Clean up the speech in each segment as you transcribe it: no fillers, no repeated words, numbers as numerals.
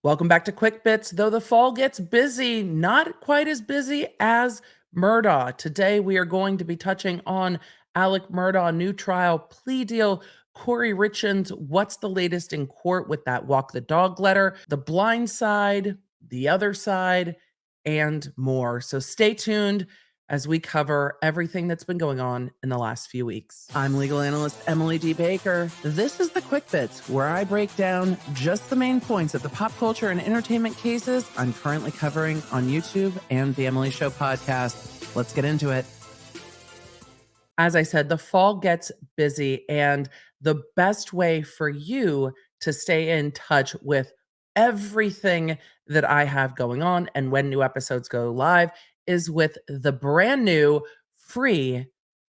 Welcome back to Quick Bits. Though the fall gets busy, not quite as busy as Murdaugh. Today we are going to be touching on Alec Murdaugh new trial plea deal. Kori Richins, what's the latest in court with that walk the dog letter, the Blindside, the other side, and more. So stay tuned as we cover everything that's been going on in the last few weeks. I'm legal analyst Emily D. Baker. This is the Quick Bits, where I break down just the main points of the pop culture and entertainment cases I'm currently covering on YouTube and the Emily Show podcast. Let's get into it. As I said, the fall gets busy, and the best way for you to stay in touch with everything that I have going on and when new episodes go live is with the brand new free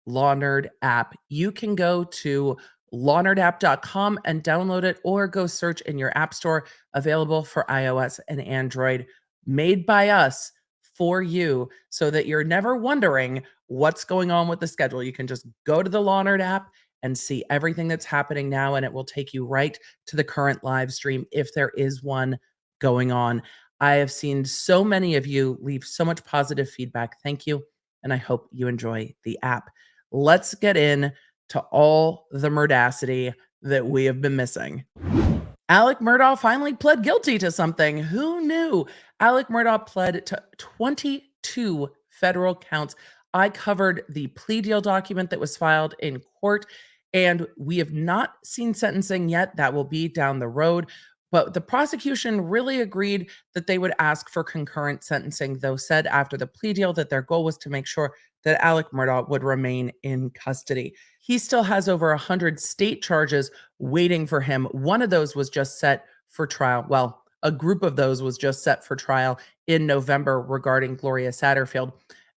Law Nerd app. You can go to lawnerdapp.com and download it, or go search in your app store, available for iOS and Android, made by us for you, so that you're never wondering what's going on with the schedule. You can just go to the Law Nerd app and see everything that's happening now, and it will take you right to the current live stream if there is one going on. I have seen so many of you leave so much positive feedback. Thank you, and I hope you enjoy the app. Let's get in to all the murdacity that we have been missing. Alec Murdaugh finally pled guilty to something. Who knew? Alec Murdaugh pled to 22 federal counts. I covered the plea deal document that was filed in court, and we have not seen sentencing yet. That will be down the road. But the prosecution really agreed that they would ask for concurrent sentencing, though said after the plea deal that their goal was to make sure that Alec Murdaugh would remain in custody. He still has over 100 state charges waiting for him. One of those was just set for trial. Well, a group of those was just set for trial in November regarding Gloria Satterfield.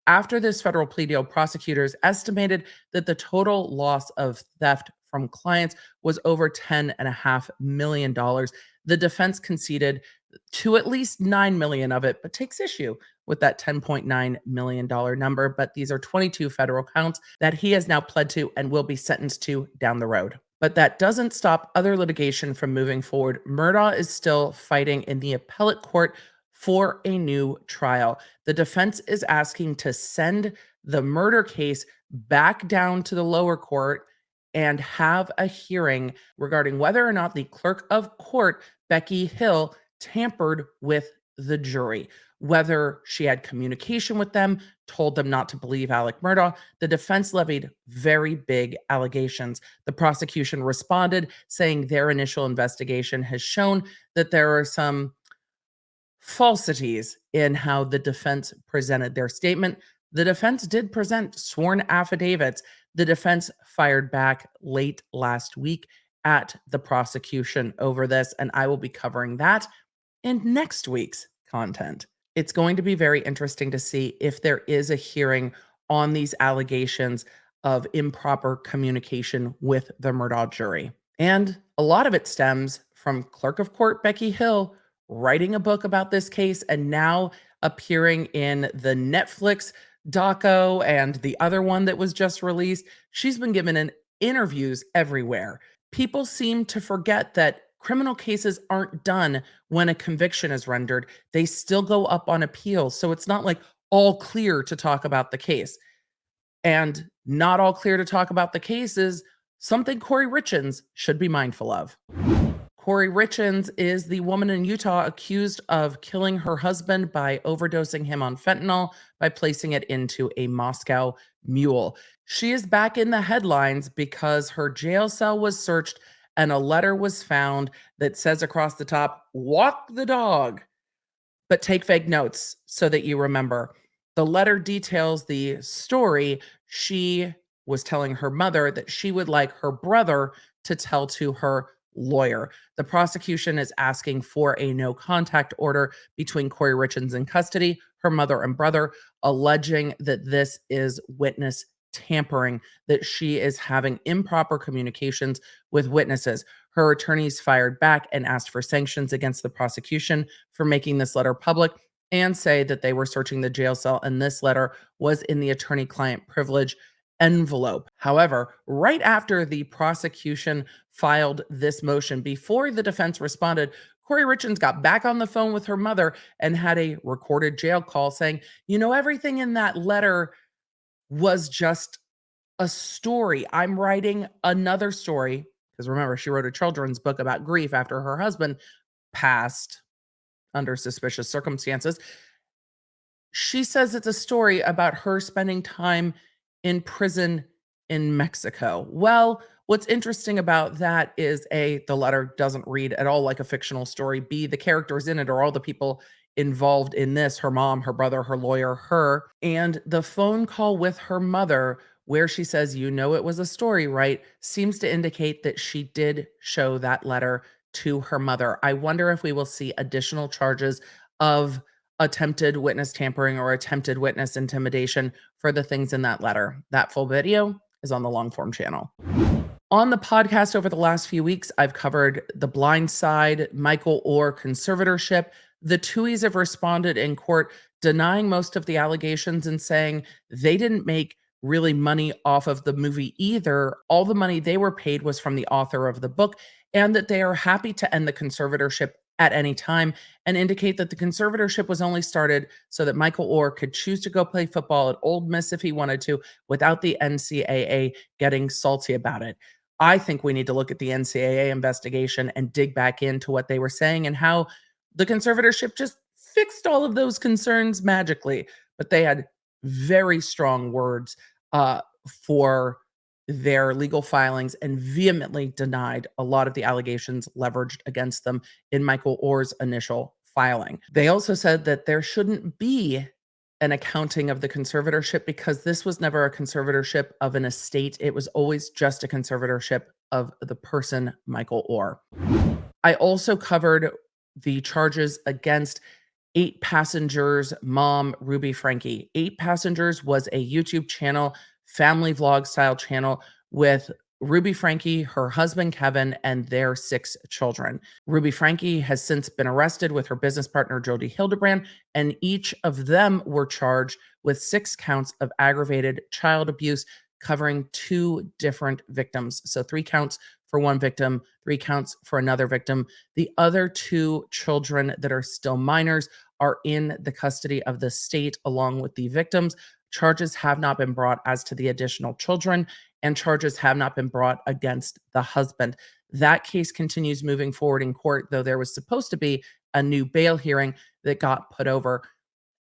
After this federal plea deal, prosecutors estimated that the total loss of theft from clients was over $10.5 million. The defense conceded to at least $9 million of it, but takes issue with that $10.9 million number. But these are 22 federal counts that he has now pled to and will be sentenced to down the road. But that doesn't stop other litigation from moving forward. Murdaugh is still fighting in the appellate court for a new trial. The defense is asking to send the murder case back down to the lower court and have a hearing regarding whether or not the clerk of court, Becky Hill, tampered with the jury, whether she had communication with them, told them not to believe Alec Murdaugh. The defense levied very big allegations. The prosecution responded, saying their initial investigation has shown that there are some falsities in how the defense presented their statement. The defense did present sworn affidavits. The defense fired back late last week at the prosecution over this, and I will be covering that in next week's content. It's going to be very interesting to see if there is a hearing on these allegations of improper communication with the Murdaugh jury. And a lot of it stems from clerk of court Becky Hill writing a book about this case and now appearing in the Netflix doco and the other one that was just released. She's been given interviews everywhere. People seem to forget that criminal cases aren't done when a conviction is rendered. They still go up on appeal. So it's not like all clear to talk about the case. And not all clear to talk about the case is something Kori Richins should be mindful of. Kori Richins is the woman in Utah accused of killing her husband by overdosing him on fentanyl by placing it into a Moscow Mule. She is back in the headlines because her jail cell was searched and a letter was found that says across the top, "Walk the dog," but take fake notes so that you remember. The letter details the story. She was telling her mother that she would like her brother to tell to her lawyer. The prosecution is asking for a no contact order between Kori Richins in custody, her mother and brother, alleging that this is witness tampering, that she is having improper communications with witnesses. Her attorneys fired back and asked for sanctions against the prosecution for making this letter public, and say that they were searching the jail cell and this letter was in the attorney-client privilege envelope. However, right after the prosecution filed this motion, before the defense responded, Kori Richins got back on the phone with her mother and had a recorded jail call saying, everything in that letter was just a story. I'm writing another story. Because remember, she wrote a children's book about grief after her husband passed under suspicious circumstances. She says it's a story about her spending time in prison in Mexico. Well, what's interesting about that is A, the letter doesn't read at all like a fictional story. B, the characters in it are all the people involved in this: her mom, her brother, her lawyer, her. And the phone call with her mother, where she says, it was a story, right, seems to indicate that she did show that letter to her mother. I wonder if we will see additional charges of attempted witness tampering or attempted witness intimidation for the things in that letter. That full video is on the long form channel. On the podcast over the last few weeks, I've covered the Blindside, Michael Oher conservatorship. The Thouys have responded in court denying most of the allegations and saying they didn't make really money off of the movie either. All the money they were paid was from the author of the book, and that they are happy to end the conservatorship at any time, and indicate that the conservatorship was only started so that Michael Oher could choose to go play football at Ole Miss if he wanted to without the NCAA getting salty about it. I think we need to look at the NCAA investigation and dig back into what they were saying and how the conservatorship just fixed all of those concerns magically. But they had very strong words for their legal filings and vehemently denied a lot of the allegations leveraged against them in Michael Oher's initial filing. They also said that there shouldn't be an accounting of the conservatorship because this was never a conservatorship of an estate. It was always just a conservatorship of the person, Michael Oher. I also covered the charges against 8 Passengers' mom, Ruby Franke. 8 Passengers was a YouTube channel, family vlog style channel with Ruby Franke, her husband Kevin, and their 6 children. Ruby Franke has since been arrested with her business partner Jody Hildebrand, and each of them were charged with 6 counts of aggravated child abuse covering 2 different victims. So 3 counts for one victim, 3 counts for another victim. The other 2 children that are still minors are in the custody of the state along with the victims. Charges have not been brought as to the additional children, and charges have not been brought against the husband. That case continues moving forward in court, though there was supposed to be a new bail hearing that got put over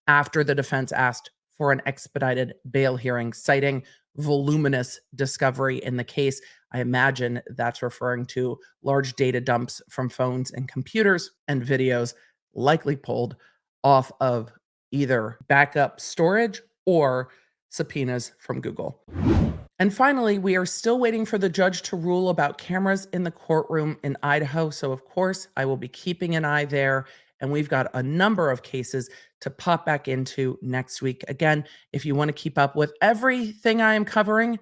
after the defense asked for an expedited bail hearing, citing voluminous discovery in the case. I imagine that's referring to large data dumps from phones and computers and videos likely pulled off of either backup storage or subpoenas from Google. And finally, we are still waiting for the judge to rule about cameras in the courtroom in Idaho. So, of course, I will be keeping an eye there. And we've got a number of cases to pop back into next week. Again, if you want to keep up with everything I am covering,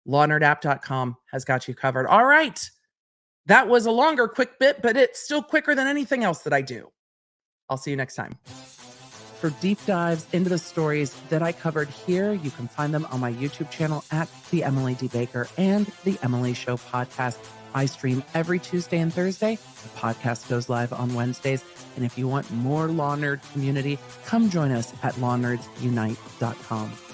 lawnerdapp.com has got you covered. All right. That was a longer, quick bit, but it's still quicker than anything else that I do. I'll see you next time. For deep dives into the stories that I covered here, you can find them on my YouTube channel at The Emily D. Baker and The Emily Show podcast. I stream every Tuesday and Thursday. The podcast goes live on Wednesdays. And if you want more Law Nerd community, come join us at lawnerdsunite.com.